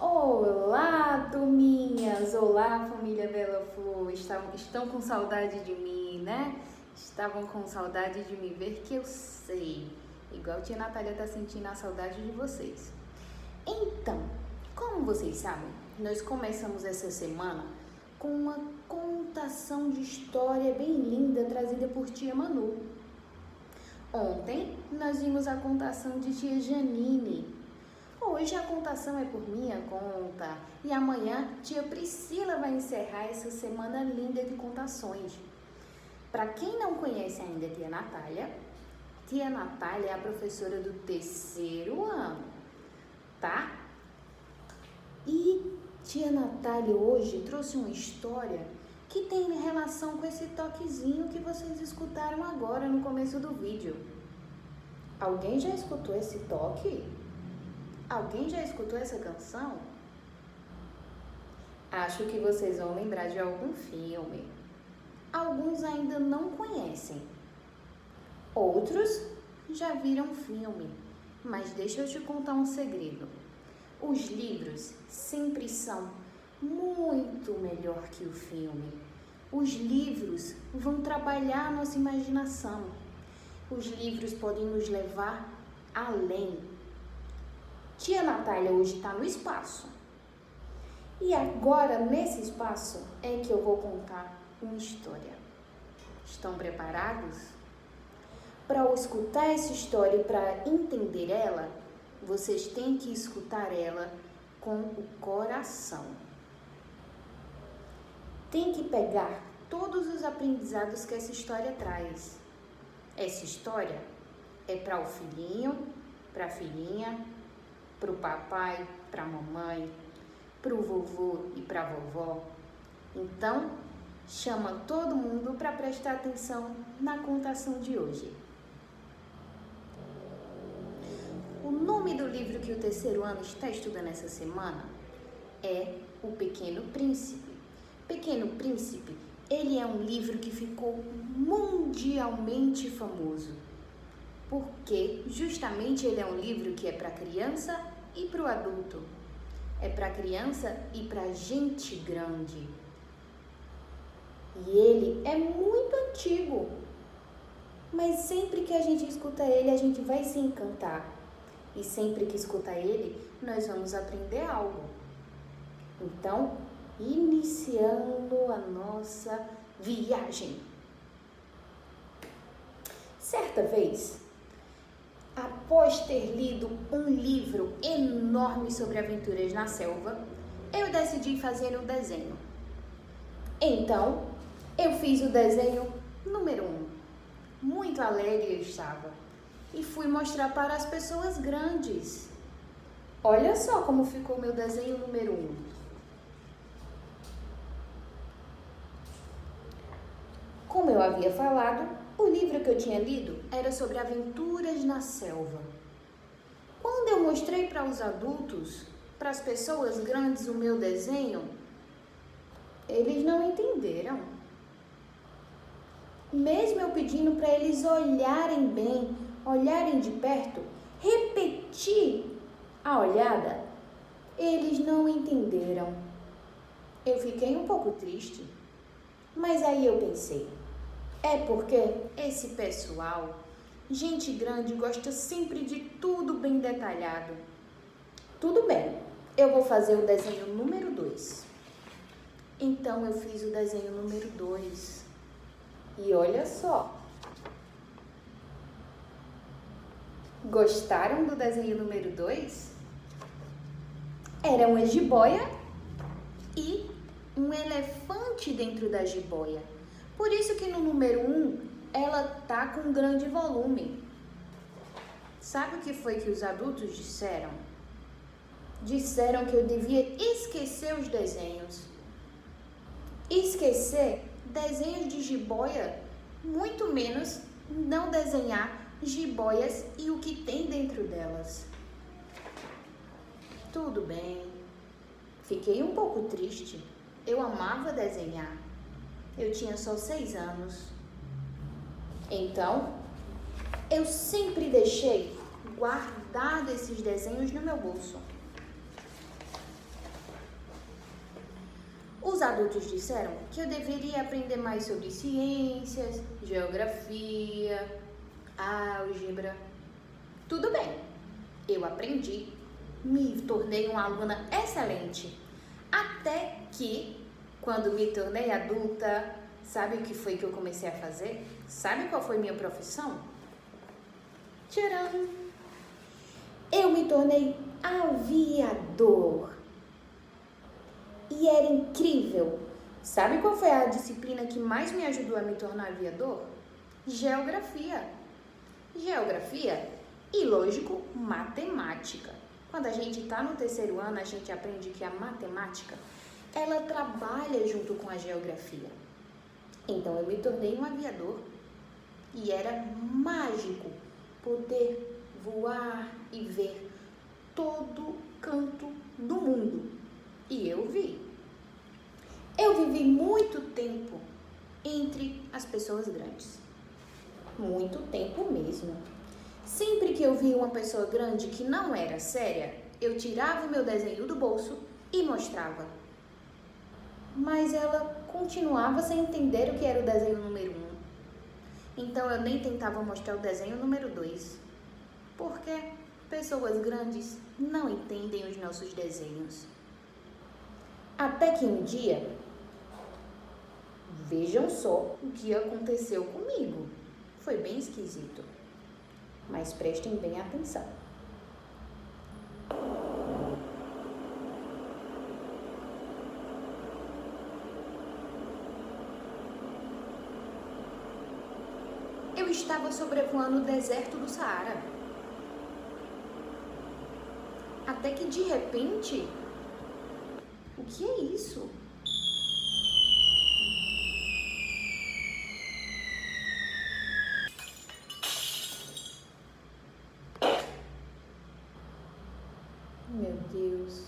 Olá, turminhas! Olá, família Bela Flor! Estão com saudade de mim, né? Estavam com saudade de me ver, que eu sei. Igual a tia Natália tá sentindo a saudade de vocês. Então, como vocês sabem, nós começamos essa semana com uma contação de história bem linda trazida por tia Manu. Ontem, nós vimos a contação de tia Janine. Hoje a contação é por minha conta e amanhã tia Priscila vai encerrar essa semana linda de contações. Para quem não conhece ainda tia Natália é a professora do 3º ano, tá? E tia Natália hoje trouxe uma história que tem relação com esse toquezinho que vocês escutaram agora no começo do vídeo. Alguém já escutou esse toque? Alguém já escutou essa canção? Acho que vocês vão lembrar de algum filme. Alguns ainda não conhecem. Outros já viram o filme. Mas deixa eu te contar um segredo. Os livros sempre são muito melhor que o filme. Os livros vão trabalhar a nossa imaginação. Os livros podem nos levar além. Tia Natália hoje está no espaço. E agora, nesse espaço, é que eu vou contar uma história. Estão preparados? Para escutar essa história e para entender ela, vocês têm que escutar ela com o coração. Tem que pegar todos os aprendizados que essa história traz. Essa história é para o filhinho, para a filhinha, para o papai, para a mamãe, para o vovô e para a vovó. Então, chama todo mundo para prestar atenção na contação de hoje. O nome do livro que o 3º ano está estudando essa semana é O Pequeno Príncipe. Pequeno Príncipe, ele é um livro que ficou mundialmente famoso. Porque justamente ele é um livro que é para criança e para o adulto. É para criança e para gente grande. E ele é muito antigo. Mas sempre que a gente escuta ele, a gente vai se encantar. E sempre que escuta ele, nós vamos aprender algo. Então, iniciando a nossa viagem. Certa vez, após ter lido um livro enorme sobre aventuras na selva, eu decidi fazer um desenho. Então, eu fiz o desenho número 1. Muito alegre eu estava. E fui mostrar para as pessoas grandes. Olha só como ficou meu desenho número 1. Como eu havia falado, o livro que eu tinha lido era sobre aventuras na selva. Quando eu mostrei para os adultos, para as pessoas grandes, o meu desenho, eles não entenderam. Mesmo eu pedindo para eles olharem bem, olharem de perto, repetir a olhada, eles não entenderam. Eu fiquei um pouco triste, mas aí eu pensei, é porque esse pessoal, gente grande, gosta sempre de tudo bem detalhado. Tudo bem, eu vou fazer o desenho número 2. Então eu fiz o desenho número 2. E olha só. Gostaram do desenho número 2? Era uma jiboia e um elefante dentro da jiboia. Por isso que no número 1, ela tá com grande volume. Sabe o que foi que os adultos disseram? Disseram que eu devia esquecer os desenhos. Esquecer desenhos de jiboia, muito menos não desenhar jiboias e o que tem dentro delas. Tudo bem. Fiquei um pouco triste. Eu amava desenhar. Eu tinha só 6 anos. Então, eu sempre deixei guardado esses desenhos no meu bolso. Os adultos disseram que eu deveria aprender mais sobre ciências, geografia, álgebra. Tudo bem, eu aprendi, me tornei uma aluna excelente. Até que, quando me tornei adulta, sabe o que foi que eu comecei a fazer? Sabe qual foi minha profissão? Tcharam! Eu me tornei aviador. E era incrível. Sabe qual foi a disciplina que mais me ajudou a me tornar aviador? Geografia. Geografia e, lógico, matemática. Quando a gente está no terceiro ano, a gente aprende que a matemática, ela trabalha junto com a geografia. Então, eu me tornei um aviador e era mágico poder voar e ver todo canto do mundo. E eu vi. Eu vivi muito tempo entre as pessoas grandes. Muito tempo mesmo. Sempre que eu via uma pessoa grande que não era séria, eu tirava o meu desenho do bolso e mostrava. Mas ela continuava sem entender o que era o desenho número 1. Então eu nem tentava mostrar o desenho número 2. Porque pessoas grandes não entendem os nossos desenhos. Até que um dia, vejam só o que aconteceu comigo. Foi bem esquisito. Mas prestem bem atenção. Eu estava sobrevoando o deserto do Saara. Até que de repente, o que é isso? Meu Deus,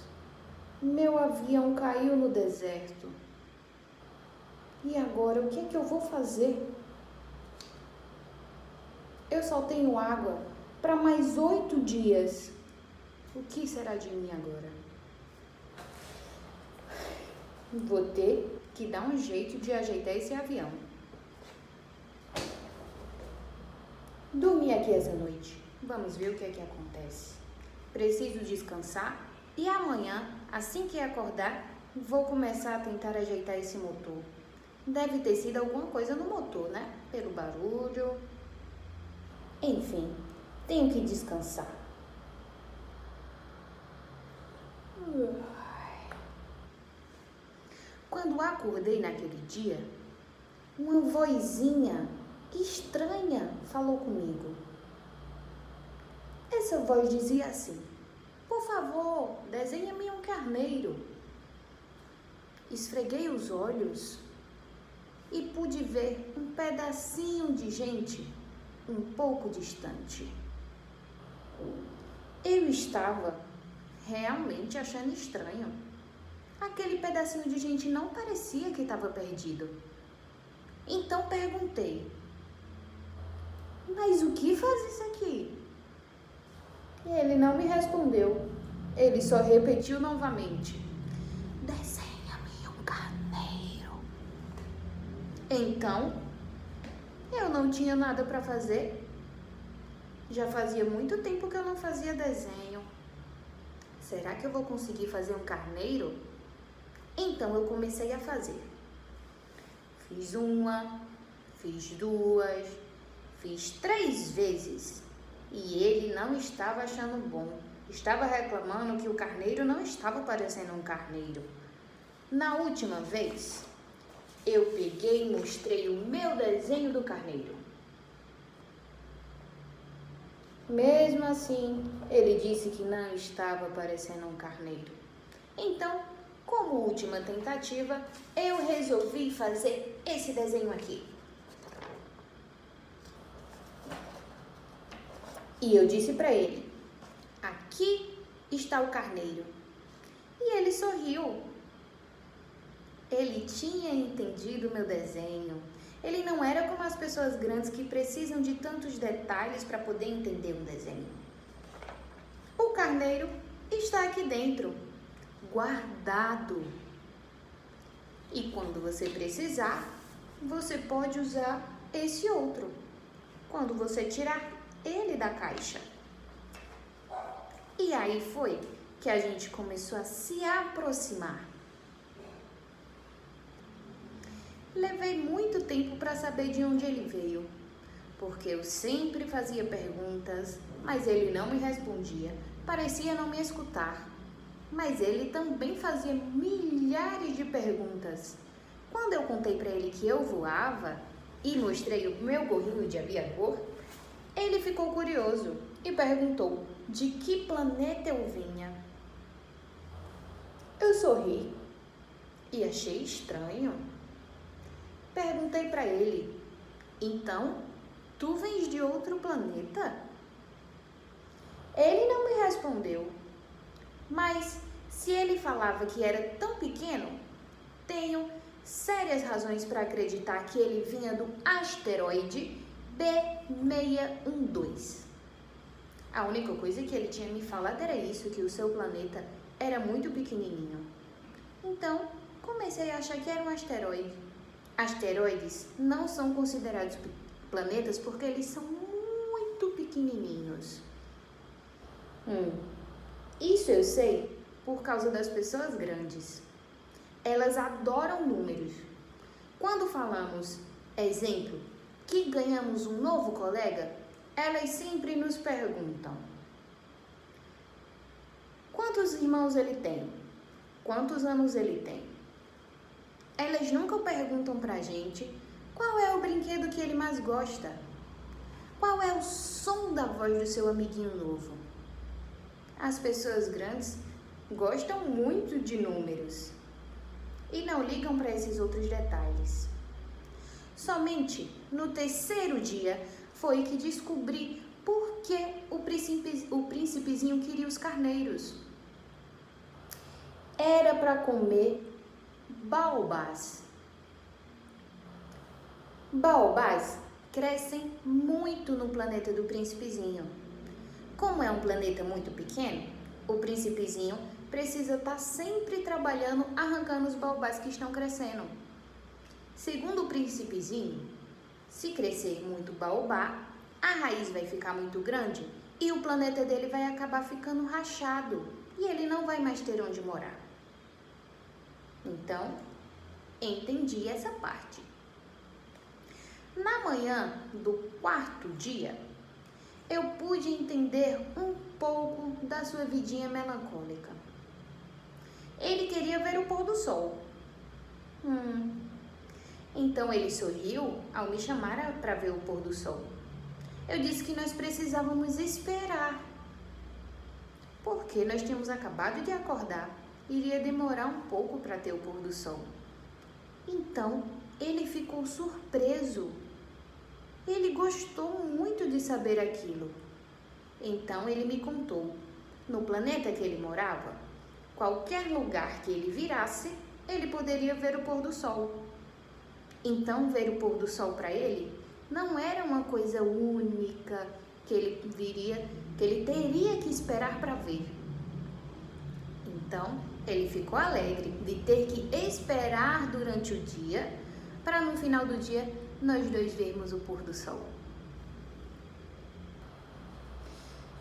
meu avião caiu no deserto. E agora, o que é que eu vou fazer? Eu só tenho água para mais 8 dias. O que será de mim agora? Vou ter que dar um jeito de ajeitar esse avião. Dormi aqui essa noite. Vamos ver o que é que acontece. Preciso descansar e amanhã, assim que acordar, vou começar a tentar ajeitar esse motor. Deve ter sido alguma coisa no motor, né? Pelo barulho. Enfim, tenho que descansar. Quando acordei naquele dia, uma vozinha estranha falou comigo. Essa voz dizia assim: por favor, desenha-me um carneiro. Esfreguei os olhos e pude ver um pedacinho de gente um pouco distante. Eu estava realmente achando estranho. Aquele pedacinho de gente não parecia que estava perdido. Então perguntei: mas o que faz isso aqui? Ele não me respondeu. Ele só repetiu novamente: desenha-me um carneiro. Então, eu não tinha nada para fazer. Já fazia muito tempo que eu não fazia desenho. Será que eu vou conseguir fazer um carneiro? Então eu comecei a fazer. Fiz uma, fiz duas, fiz 3 vezes. E ele não estava achando bom. Estava reclamando que o carneiro não estava parecendo um carneiro. Na última vez, eu peguei e mostrei o meu desenho do carneiro. Mesmo assim, ele disse que não estava parecendo um carneiro. Então, como última tentativa, eu resolvi fazer esse desenho aqui. E eu disse para ele: aqui está o carneiro. E ele sorriu. Ele tinha entendido o meu desenho. Ele não era como as pessoas grandes que precisam de tantos detalhes para poder entender um desenho. O carneiro está aqui dentro, guardado. E quando você precisar, você pode usar esse outro. Quando você tirar ele da caixa. E aí foi que a gente começou a se aproximar. Levei muito tempo para saber de onde ele veio, porque eu sempre fazia perguntas, mas ele não me respondia, parecia não me escutar. Mas ele também fazia milhares de perguntas. Quando eu contei para ele que eu voava e mostrei o meu gorrinho de aviador, ele ficou curioso e perguntou de que planeta eu vinha. Eu sorri e achei estranho. Perguntei para ele, então, tu vens de outro planeta? Ele não me respondeu, mas se ele falava que era tão pequeno, tenho sérias razões para acreditar que ele vinha do asteroide B612. A única coisa que ele tinha me falado era isso, que o seu planeta era muito pequenininho. Então, comecei a achar que era um asteroide. Asteroides não são considerados planetas porque eles são muito pequenininhos. Isso eu sei por causa das pessoas grandes. Elas adoram números. Quando falamos, exemplo, que ganhamos um novo colega, elas sempre nos perguntam: quantos irmãos ele tem? Quantos anos ele tem? Elas nunca perguntam pra gente qual é o brinquedo que ele mais gosta. Qual é o som da voz do seu amiguinho novo? As pessoas grandes gostam muito de números e não ligam para esses outros detalhes. Somente no terceiro dia foi que descobri por que o príncipezinho queria os carneiros. Era para comer baobás. Baobás crescem muito no planeta do príncipezinho. Como é um planeta muito pequeno, o príncipezinho precisa estar sempre trabalhando, arrancando os baobás que estão crescendo. Segundo o príncipezinho, se crescer muito baobá, a raiz vai ficar muito grande e o planeta dele vai acabar ficando rachado e ele não vai mais ter onde morar. Então, entendi essa parte. Na manhã do quarto dia, eu pude entender um pouco da sua vidinha melancólica. Ele queria ver o pôr do sol. Então ele sorriu ao me chamar para ver o pôr do sol. Eu disse que nós precisávamos esperar, porque nós tínhamos acabado de acordar. Iria demorar um pouco para ter o pôr do sol. Então, ele ficou surpreso. Ele gostou muito de saber aquilo. Então, ele me contou. No planeta que ele morava, qualquer lugar que ele virasse, ele poderia ver o pôr do sol. Então, ver o pôr do sol para ele não era uma coisa única que ele teria que esperar para ver. Então, ele ficou alegre de ter que esperar durante o dia para no final do dia nós dois vermos o pôr do sol.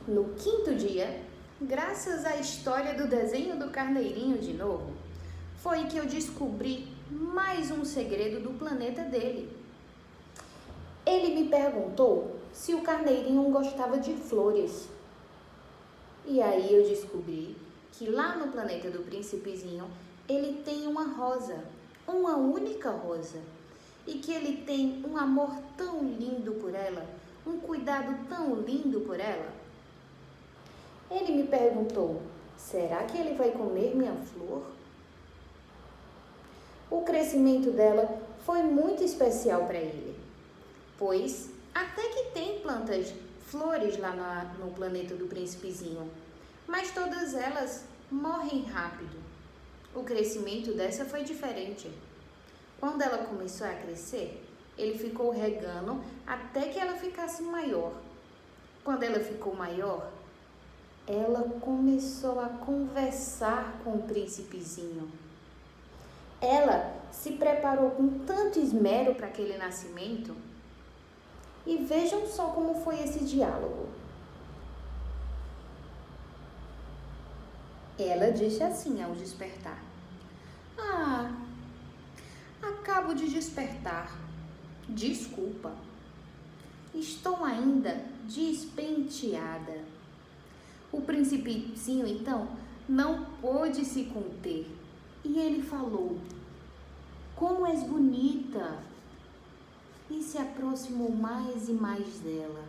No quinto dia, graças à história do desenho do carneirinho de novo, foi que eu descobri mais um segredo do planeta dele. Ele me perguntou se o carneirinho gostava de flores. E aí eu descobri que lá no planeta do príncipezinho, ele tem uma rosa, uma única rosa, e que ele tem um amor tão lindo por ela, um cuidado tão lindo por ela. Ele me perguntou, será que ele vai comer minha flor? O crescimento dela foi muito especial para ele, pois até que tem plantas, flores lá no planeta do príncipezinho, mas todas elas morrem rápido. O crescimento dessa foi diferente. Quando ela começou a crescer, ele ficou regando até que ela ficasse maior. Quando ela ficou maior, ela começou a conversar com o príncipezinho. Ela se preparou com tanto esmero para aquele nascimento. E vejam só como foi esse diálogo. Ela disse assim ao despertar: "Ah, acabo de despertar. Desculpa. Estou ainda despenteada." O principezinho, então, não pôde se conter. E ele falou: "Como és bonita!" E se aproximou mais e mais dela.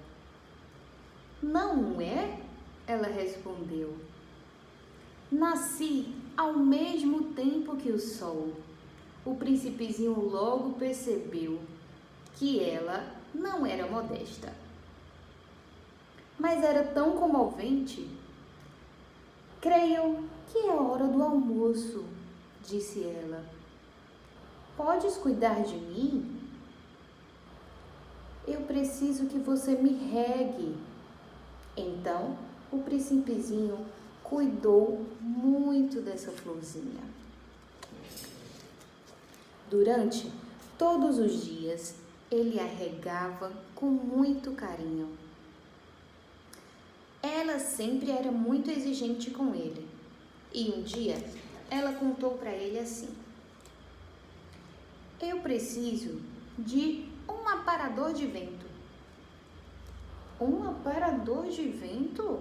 "Não é?" Ela respondeu. "Nasci ao mesmo tempo que o sol." O príncipezinho logo percebeu que ela não era modesta. Mas era tão comovente. "Creio que é hora do almoço", disse ela. "Podes cuidar de mim? Eu preciso que você me regue." Então, o príncipezinho cuidou muito dessa florzinha. Durante todos os dias, ele a regava com muito carinho. Ela sempre era muito exigente com ele. E um dia, ela contou para ele assim: "Eu preciso de um aparador de vento." "Um aparador de vento?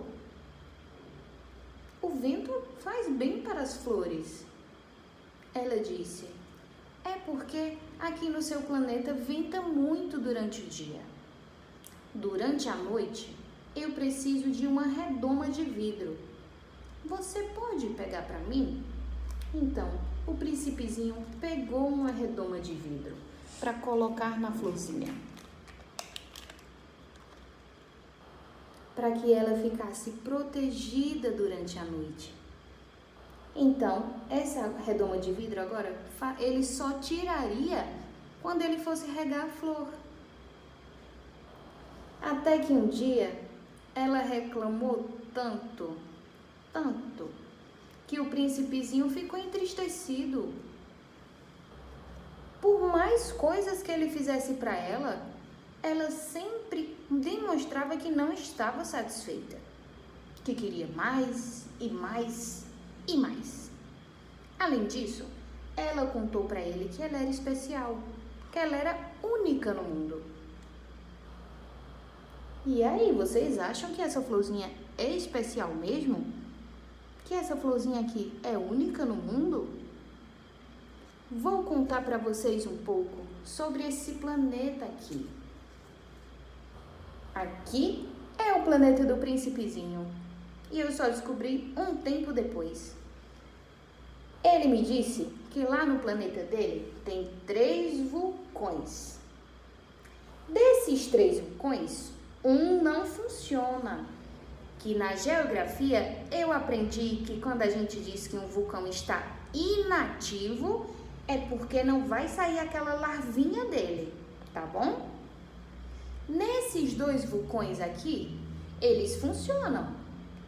O vento faz bem para as flores." Ela disse: "É porque aqui no seu planeta venta muito durante o dia. Durante a noite, eu preciso de uma redoma de vidro. Você pode pegar para mim?" Então, o príncipezinho pegou uma redoma de vidro para colocar na florzinha, para que ela ficasse protegida durante a noite. Então, essa redoma de vidro agora, ele só tiraria quando ele fosse regar a flor. Até que um dia, ela reclamou tanto, que o príncipezinho ficou entristecido. Por mais coisas que ele fizesse para ela, ela sempre demonstrava que não estava satisfeita, que queria mais e mais e mais. Além disso, ela contou para ele que ela era especial, que ela era única no mundo. E aí, vocês acham que essa florzinha é especial mesmo? Que essa florzinha aqui é única no mundo? Vou contar para vocês um pouco sobre esse planeta aqui. Aqui é o planeta do príncipezinho. E eu só descobri um tempo depois. Ele me disse que lá no planeta dele tem 3 vulcões. Desses 3 vulcões, um não funciona. Que na geografia eu aprendi que quando a gente diz que um vulcão está inativo, é porque não vai sair aquela larvinha dele, tá bom? Nesses 2 vulcões aqui, eles funcionam,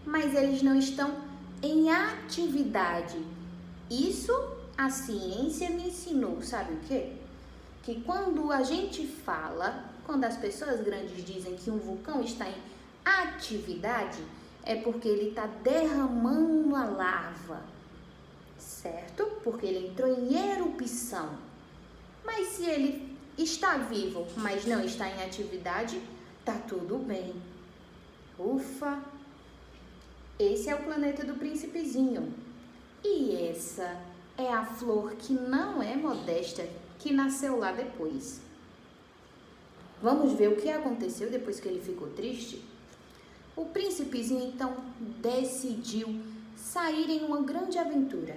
mas eles não estão em atividade. Isso a ciência me ensinou, sabe o quê? Que quando a gente fala, quando as pessoas grandes dizem que um vulcão está em atividade, é porque ele está derramando a lava, certo? Porque ele entrou em erupção. Mas se ele está vivo, mas não está em atividade, tá tudo bem. Ufa! Esse é o planeta do príncipezinho. E essa é a flor que não é modesta, que nasceu lá depois. Vamos ver o que aconteceu depois que ele ficou triste? O príncipezinho, então, decidiu sair em uma grande aventura.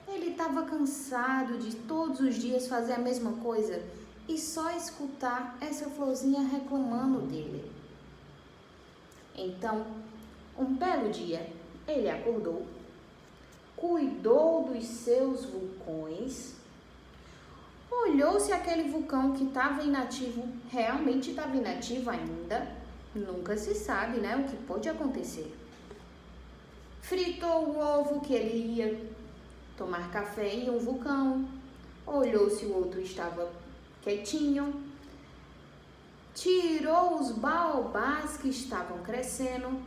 Ele estava cansado de todos os dias fazer a mesma coisa e só escutar essa florzinha reclamando dele. Então, um belo dia, ele acordou, cuidou dos seus vulcões, olhou se aquele vulcão que estava inativo realmente estava inativo ainda. Nunca se sabe, né, o que pode acontecer. Fritou o ovo que ele ia tomar café em um vulcão, olhou se o outro estava quietinho, tirou os baobás que estavam crescendo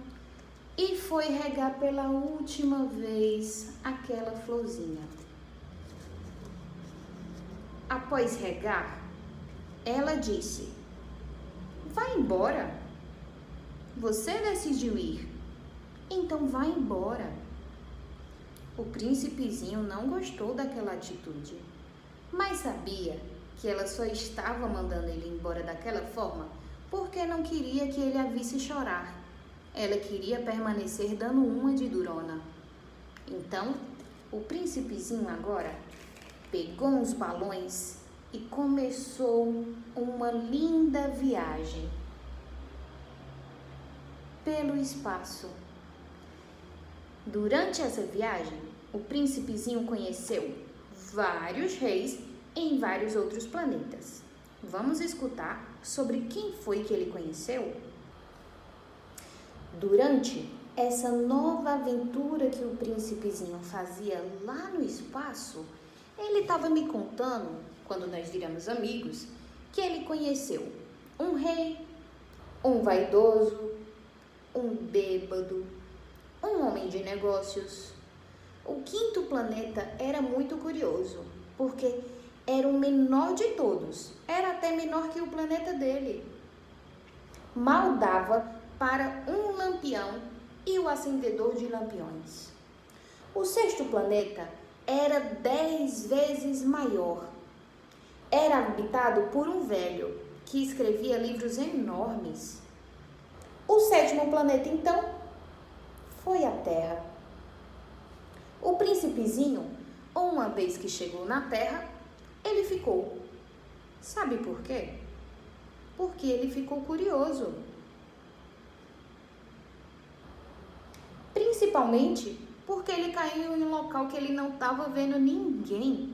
e foi regar pela última vez aquela florzinha. Após regar, ela disse: "Vai embora. Você decidiu ir, então vai embora." O príncipezinho não gostou daquela atitude, mas sabia que ela só estava mandando ele embora daquela forma porque não queria que ele a visse chorar. Ela queria permanecer dando uma de durona. Então, o príncipezinho agora pegou uns balões e começou uma linda viagem pelo espaço. Durante essa viagem, o príncipezinho conheceu vários reis em vários outros planetas. Vamos escutar sobre quem foi que ele conheceu? Durante essa nova aventura que o príncipezinho fazia lá no espaço, ele estava me contando, quando nós viramos amigos, que ele conheceu um rei, um vaidoso, um bêbado, um homem de negócios. O quinto planeta era muito curioso, porque era o menor de todos, era até menor que o planeta dele. Mal dava para um lampião e o acendedor de lampiões. O sexto planeta era 10 vezes maior. Era habitado por um velho que escrevia livros enormes. O sétimo planeta, então, foi a Terra. O príncipezinho, uma vez que chegou na Terra, ele ficou. Sabe por quê? Porque ele ficou curioso. Principalmente porque ele caiu em um local que ele não estava vendo ninguém.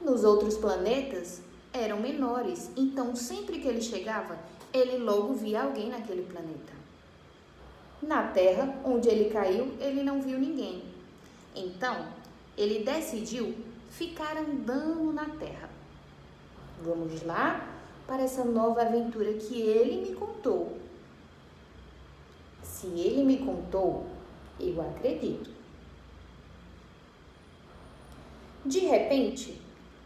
Nos outros planetas eram menores, então sempre que ele chegava, ele logo via alguém naquele planeta. Na Terra, onde ele caiu, ele não viu ninguém. Então, ele decidiu ficar andando na Terra. Vamos lá para essa nova aventura que ele me contou. Se ele me contou, eu acredito. De repente,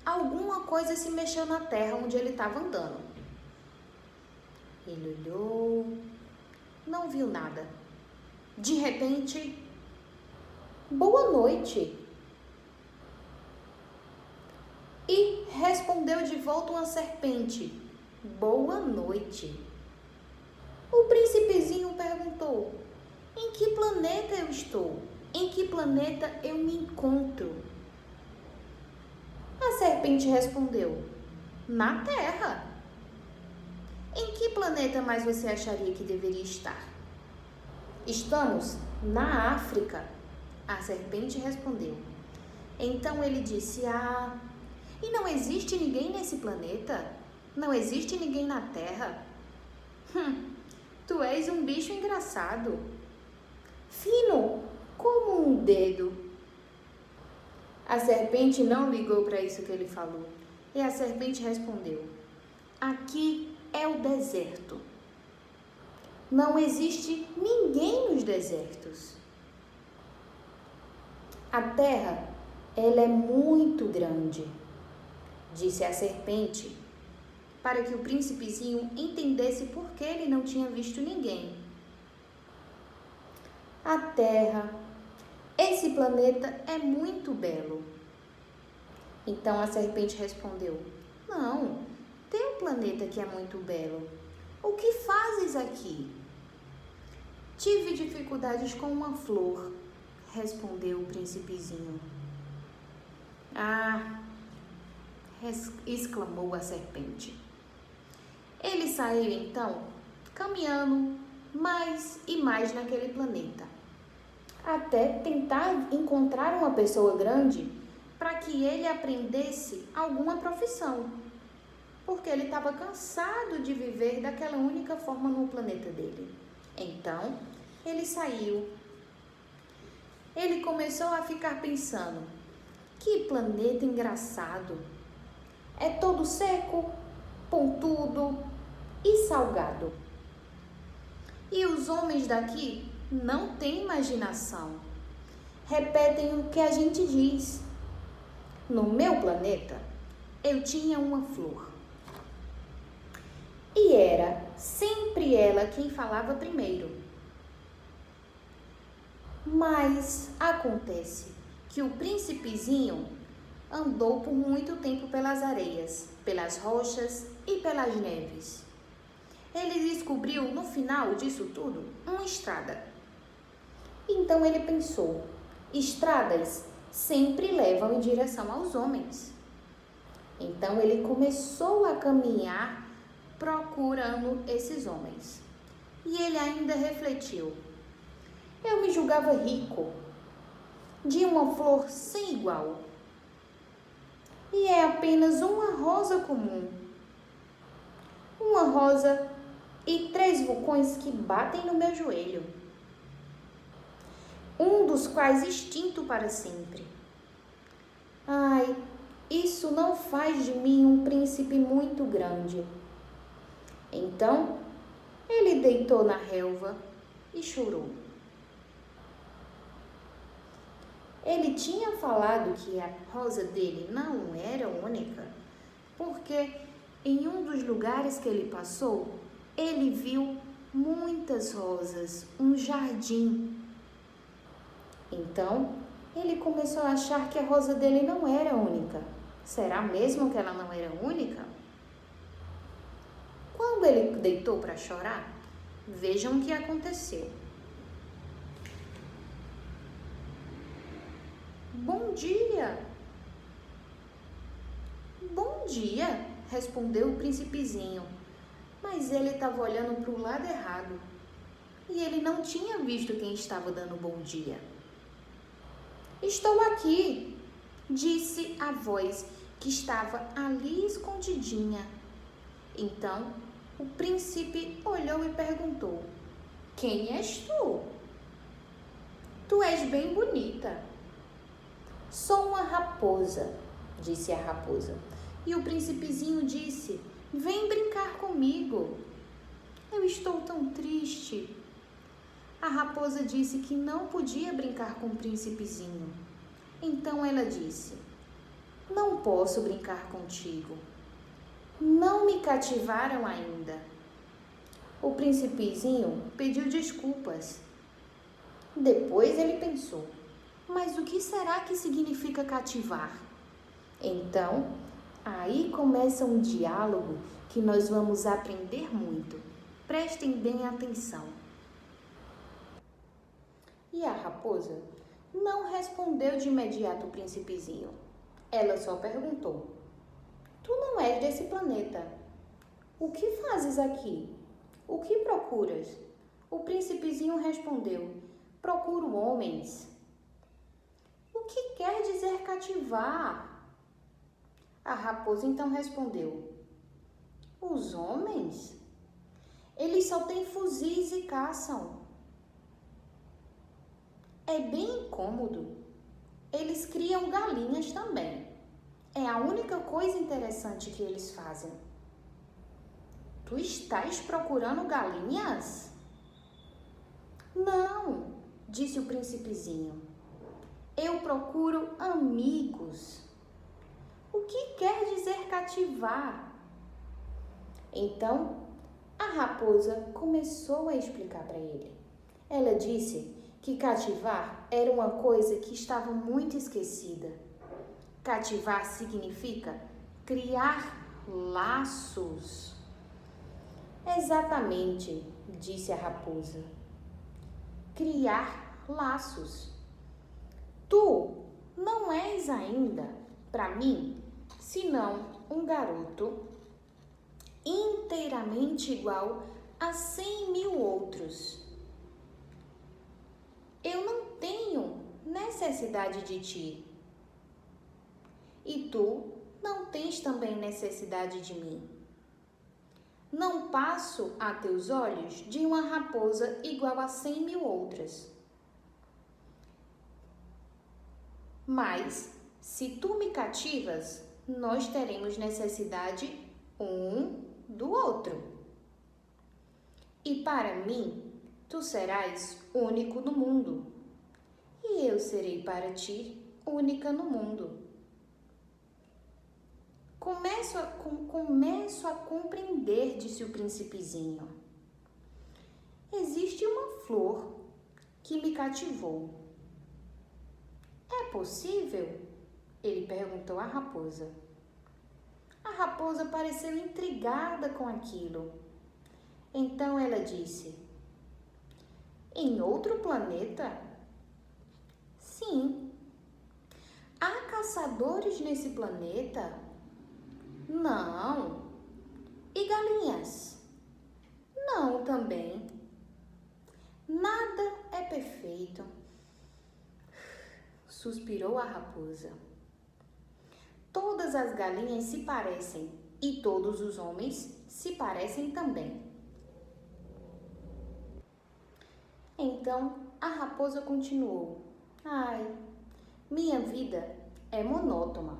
alguma coisa se mexeu na terra onde ele estava andando. Ele olhou, não viu nada. De repente, boa noite. E respondeu de volta uma serpente: boa noite. O príncipezinho perguntou: em que planeta eu estou? Em que planeta eu me encontro? A serpente respondeu: na Terra. Em que planeta mais você acharia que deveria estar? Estamos na África. A serpente respondeu. Então ele disse: e não existe ninguém nesse planeta? Não existe ninguém na Terra? Tu és um bicho engraçado. Fino como um dedo. A serpente não ligou para isso que ele falou. E a serpente respondeu: aqui é o deserto. Não existe ninguém nos desertos. A terra, ela é muito grande, disse a serpente, para que o príncipezinho entendesse por que ele não tinha visto ninguém. A Terra, esse planeta é muito belo. Então a serpente respondeu: não, tem um planeta que é muito belo. O que fazes aqui? Tive dificuldades com uma flor, respondeu o príncipezinho. Exclamou a serpente. Ele saiu então, caminhando mais e mais naquele planeta, até tentar encontrar uma pessoa grande para que ele aprendesse alguma profissão, porque ele estava cansado de viver daquela única forma no planeta dele. Então, ele saiu. Ele começou a ficar pensando: Que planeta engraçado! É todo seco, pontudo e salgado. E os homens daqui não têm imaginação. Repetem o que a gente diz. No meu planeta, eu tinha uma flor. E era sempre ela quem falava primeiro. Mas acontece que o príncipezinho andou por muito tempo pelas areias, pelas rochas e pelas neves. Ele descobriu, no final disso tudo, uma estrada. Então ele pensou: estradas sempre levam em direção aos homens. Então ele começou a caminhar procurando esses homens. E ele ainda refletiu: eu me julgava rico, de uma flor sem igual. E é apenas uma rosa comum. Uma rosa e 3 vulcões que batem no meu joelho. Um dos quais extinto para sempre. Ai, isso não faz de mim um príncipe muito grande. Então, ele deitou na relva e chorou. Ele tinha falado que a rosa dele não era única, porque em um dos lugares que ele passou, ele viu muitas rosas, um jardim. Então, ele começou a achar que a rosa dele não era única. Será mesmo que ela não era única? Quando ele deitou para chorar, vejam o que aconteceu. Bom dia! Bom dia! Respondeu o príncipezinho, mas ele estava olhando para o lado errado e ele não tinha visto quem estava dando bom dia. Estou aqui, disse a voz que estava ali escondidinha. Então, o príncipe olhou e perguntou: quem és tu? Tu és bem bonita. Sou uma raposa, disse a raposa. E o príncipezinho disse: vem brincar comigo. Eu estou tão triste. A raposa disse que não podia brincar com o príncipezinho. Então ela disse: não posso brincar contigo. Não me cativaram ainda. O príncipezinho pediu desculpas. Depois ele pensou: mas o que será que significa cativar? Então, aí começa um diálogo que nós vamos aprender muito. Prestem bem atenção. E a raposa não respondeu de imediato o príncipezinho. Ela só perguntou: tu não és desse planeta. O que fazes aqui? O que procuras? O príncipezinho respondeu: procuro homens. O que quer dizer cativar? A raposa então respondeu: os homens? Eles só têm fuzis e caçam. É bem incômodo. Eles criam galinhas também. É a única coisa interessante que eles fazem. Tu estás procurando galinhas? Não, disse o príncipezinho. Eu procuro amigos. O que quer dizer cativar? Então, a raposa começou a explicar para ele. Ela disse que cativar era uma coisa que estava muito esquecida. Cativar significa criar laços. Exatamente, disse a raposa. Criar laços. Tu não és ainda, para mim, senão um garoto inteiramente igual a 100.000 outros. Eu não tenho necessidade de ti. E tu não tens também necessidade de mim. Não passo a teus olhos de uma raposa igual a 100.000 outras. Mas, Se tu me cativas, nós teremos necessidade um do outro. E para mim, tu serás único no mundo, e eu serei para ti única no mundo. Começo a compreender, disse o príncipezinho. Existe uma flor que me cativou. É possível? Ele perguntou à raposa. A raposa pareceu intrigada com aquilo. Então ela disse: em outro planeta? Sim. Há caçadores nesse planeta? Não. E galinhas? Não, também. Nada é perfeito. Suspirou a raposa. Todas as galinhas se parecem e todos os homens se parecem também. Então a raposa continuou: ai, minha vida é monótona,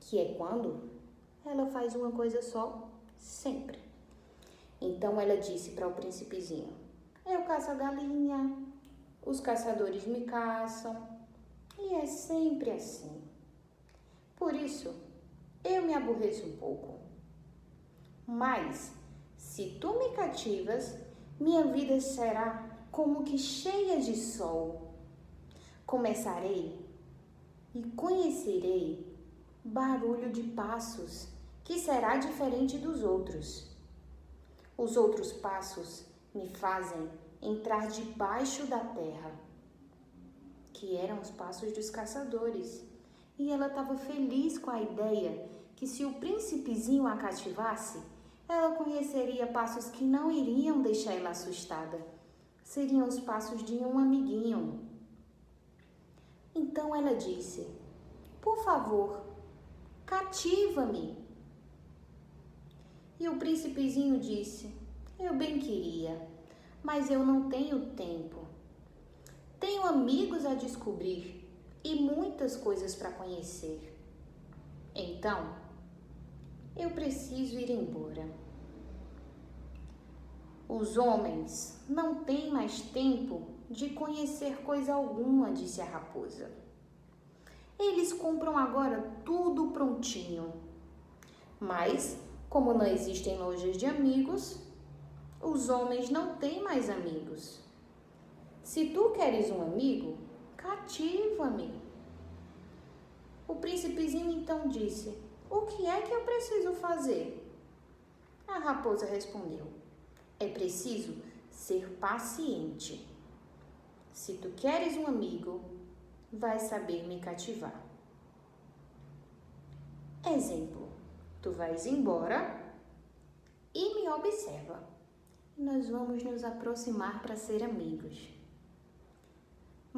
que é quando ela faz uma coisa só, sempre. Então ela disse para o príncipezinho: eu caço a galinha, os caçadores me caçam, e é sempre assim. Por isso, eu me aborreço um pouco. Mas, se tu me cativas, minha vida será como que cheia de sol. Começarei e conhecerei barulho de passos, que será diferente dos outros. Os outros passos me fazem entrar debaixo da terra, que eram os passos dos caçadores. E ela estava feliz com a ideia que se o príncipezinho a cativasse, ela conheceria passos que não iriam deixar ela assustada. Seriam os passos de um amiguinho. Então ela disse: por favor, cativa-me. E o príncipezinho disse: eu bem queria, mas eu não tenho tempo. Tenho amigos a descobrir e muitas coisas para conhecer. Então, eu preciso ir embora. Os homens não têm mais tempo de conhecer coisa alguma, disse a raposa. Eles compram agora tudo prontinho. Mas, como não existem lojas de amigos, os homens não têm mais amigos. Se tu queres um amigo, cativa-me. O príncipezinho então disse: o que é que eu preciso fazer? A raposa respondeu: é preciso ser paciente. Se tu queres um amigo, vai saber me cativar. Exemplo: tu vais embora e me observa. Nós vamos nos aproximar para ser amigos.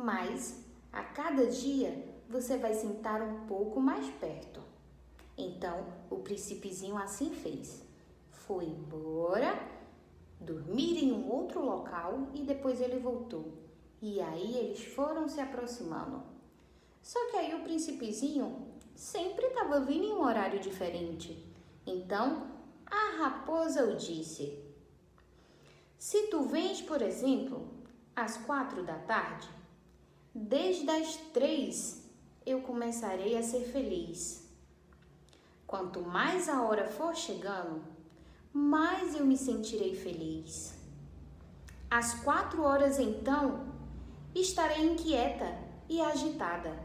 Mas, a cada dia, você vai sentar um pouco mais perto. Então, o príncipezinho assim fez. Foi embora, dormir em um outro local e depois ele voltou. E aí eles foram se aproximando. Só que aí o príncipezinho sempre estava vindo em um horário diferente. Então, a raposa o disse: se tu vens, por exemplo, às 4 da tarde, desde as 3 eu começarei a ser feliz. Quanto mais a hora for chegando, mais eu me sentirei feliz. Às 4 horas então, estarei inquieta e agitada.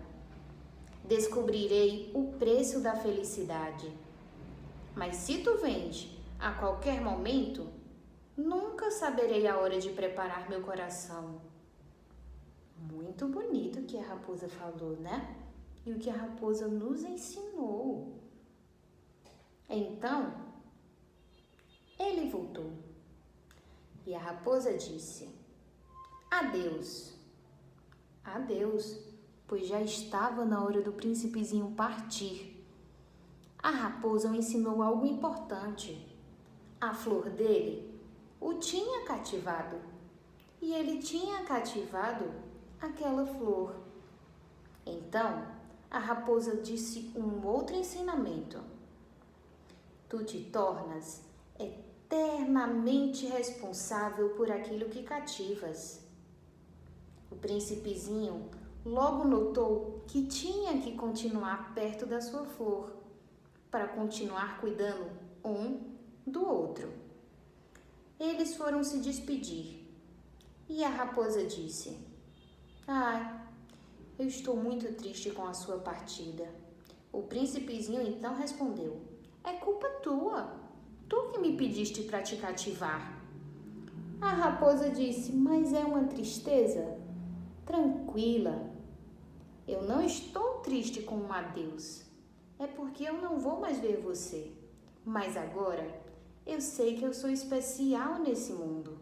Descobrirei o preço da felicidade. Mas se tu vens a qualquer momento, nunca saberei a hora de preparar meu coração. Muito bonito o que a raposa falou, né? E o que a raposa nos ensinou. Então, ele voltou. E a raposa disse: adeus. Adeus, pois já estava na hora do príncipezinho partir. A raposa o ensinou algo importante. A flor dele o tinha cativado. E ele tinha cativado aquela flor. Então, a raposa disse um outro ensinamento. Tu te tornas eternamente responsável por aquilo que cativas. O príncipezinho logo notou que tinha que continuar perto da sua flor, para continuar cuidando um do outro. Eles foram se despedir e a raposa disse: eu estou muito triste com a sua partida. O príncipezinho então respondeu: é culpa tua, tu que me pediste para te cativar. A raposa disse: mas é uma tristeza? Tranquila, eu não estou triste com um adeus. É porque eu não vou mais ver você. Mas agora eu sei que eu sou especial nesse mundo.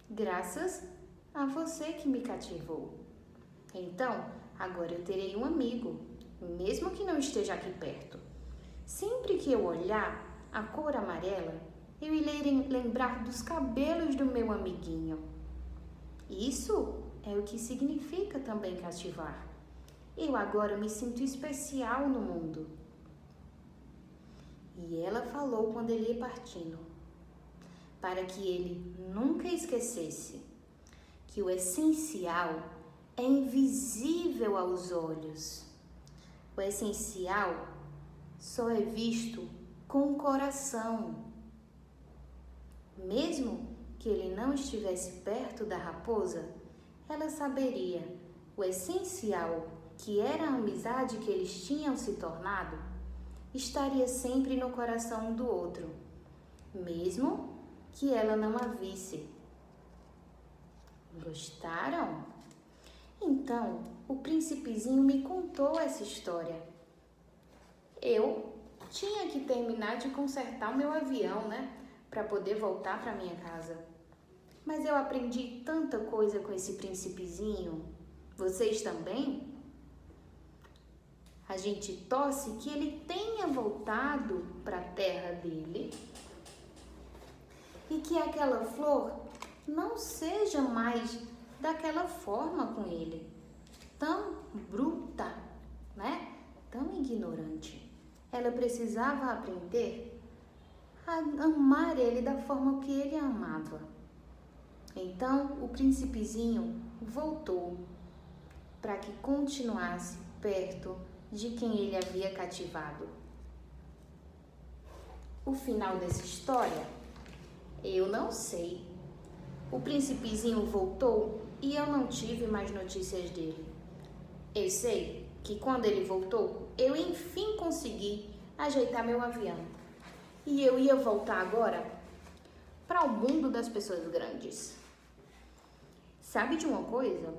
Graças a você que me cativou. Então, agora eu terei um amigo, mesmo que não esteja aqui perto. Sempre que eu olhar a cor amarela, eu irei lembrar dos cabelos do meu amiguinho. Isso é o que significa também cativar. Eu agora me sinto especial no mundo. E ela falou quando ele ia partindo, para que ele nunca esquecesse que o essencial é invisível aos olhos. O essencial só é visto com o coração. Mesmo que ele não estivesse perto da raposa, ela saberia o essencial, que era a amizade que eles tinham se tornado, estaria sempre no coração um do outro, mesmo que ela não a visse. Gostaram? Então, o príncipezinho me contou essa história. Eu tinha que terminar de consertar o meu avião, para poder voltar para minha casa. Mas eu aprendi tanta coisa com esse príncipezinho. Vocês também? A gente torce que ele tenha voltado para a terra dele e que aquela flor não seja mais daquela forma com ele, tão bruta, tão ignorante. Ela precisava aprender a amar ele da forma que ele a amava. Então, o príncipezinho voltou para que continuasse perto de quem ele havia cativado. O final dessa história, eu não sei. O príncipezinho voltou e eu não tive mais notícias dele. Eu sei que quando ele voltou, eu enfim consegui ajeitar meu avião. E eu ia voltar agora para o mundo das pessoas grandes. Sabe de uma coisa?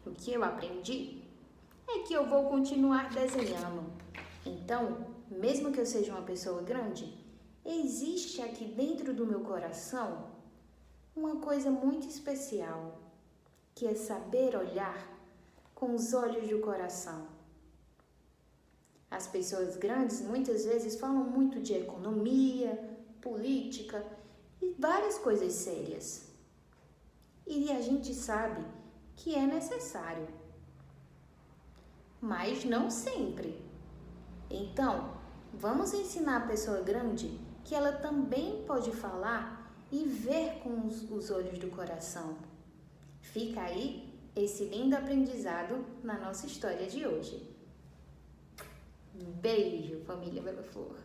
O que eu aprendi é que eu vou continuar desenhando. Então, mesmo que eu seja uma pessoa grande, existe aqui dentro do meu coração uma coisa muito especial, que é saber olhar com os olhos do coração. As pessoas grandes muitas vezes falam muito de economia, política e várias coisas sérias. E a gente sabe que é necessário, mas não sempre. Então, vamos ensinar a pessoa grande que ela também pode falar e ver com os olhos do coração. Fica aí esse lindo aprendizado na nossa história de hoje. Beijo, família Bela Flor.